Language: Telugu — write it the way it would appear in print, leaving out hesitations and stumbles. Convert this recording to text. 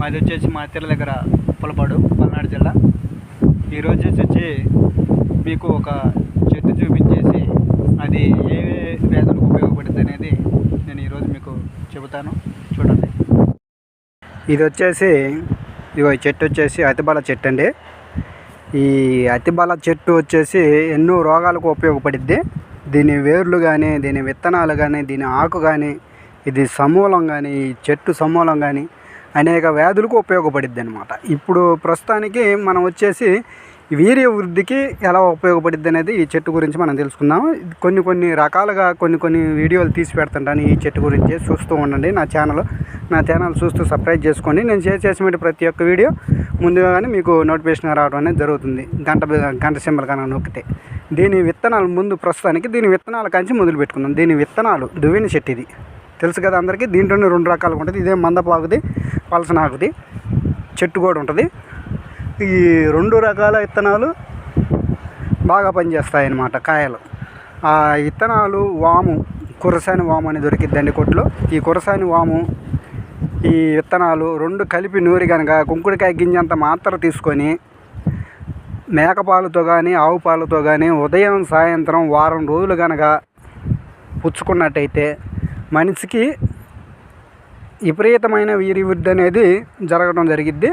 మాది వచ్చేసి మా తీర దగ్గర ఉప్పలపాడు పల్నాడు జిల్లా. ఈరోజు వచ్చి మీకు ఒక చెట్టు చూపించేసి అది ఏ వ్యాధులకు ఉపయోగపడుతుంది అనేది నేను ఈరోజు మీకు చెబుతాను, చూడండి. ఇది వచ్చేసి ఇగో ఈ చెట్టు వచ్చేసి అతిబల చెట్టు అండి. ఈ అతిబల చెట్టు వచ్చేసి ఎన్నో రోగాలకు ఉపయోగపడుద్ది. దీని వేర్లు కానీ, దీని విత్తనాలు కానీ, దీని ఆకు కానీ, ఇది సమూలం కానీ, ఈ చెట్టు సమూలం కానీ అనేక వ్యాధులకు ఉపయోగపడుద్ది అనమాట. ఇప్పుడు ప్రస్తుతానికి మనం వచ్చేసి వీర్య వృద్ధికి ఎలా ఉపయోగపడుద్ది అనేది ఈ చెట్టు గురించి మనం తెలుసుకుందాం. కొన్ని రకాలుగా కొన్ని వీడియోలు తీసి పెడుతుంటాను ఈ చెట్టు గురించి. చూస్తూ ఉండండి నా ఛానల్ చూస్తూ సబ్స్క్రైబ్ చేసుకోండి. నేను చేసిన ప్రతి ఒక్క వీడియో ముందుగానే మీకు నోటిఫికేషన్ రావడం అనేది జరుగుతుంది. గంట సింబల్ కన్నా నొక్కితే. దీని విత్తనాలు ముందు ప్రస్తుతానికి దీని విత్తనాల కాంచి మొదలు పెట్టుకుందాం. దీని విత్తనాలు దువ్విన చెట్టు ఇది తెలుసు కదా అందరికీ. దీంట్లోనే 2 రకాలుగా ఉంటుంది. ఇదే మందపాకుది, పలసనాకుది చెట్టు కూడా ఉంటుంది. ఈ 2 రకాల విత్తనాలు బాగా పనిచేస్తాయి అన్నమాట. కాయలు ఆ విత్తనాలు వాము, కురసాని వాము అని దొరికిద్దండి కొట్లో. ఈ కురసాని వాము, ఈ విత్తనాలు 2 కలిపి నూరి కనుక కుంకుడికాయ గింజంత మాత్ర తీసుకొని మేకపాలతో కానీ ఆవు పాలతో కానీ ఉదయం సాయంత్రం వారం రోజులు కనుక పుచ్చుకున్నట్టయితే మనిషికి విపరీతమైన వీర్య వృద్ధి అనేది జరగడం జరిగిద్ది.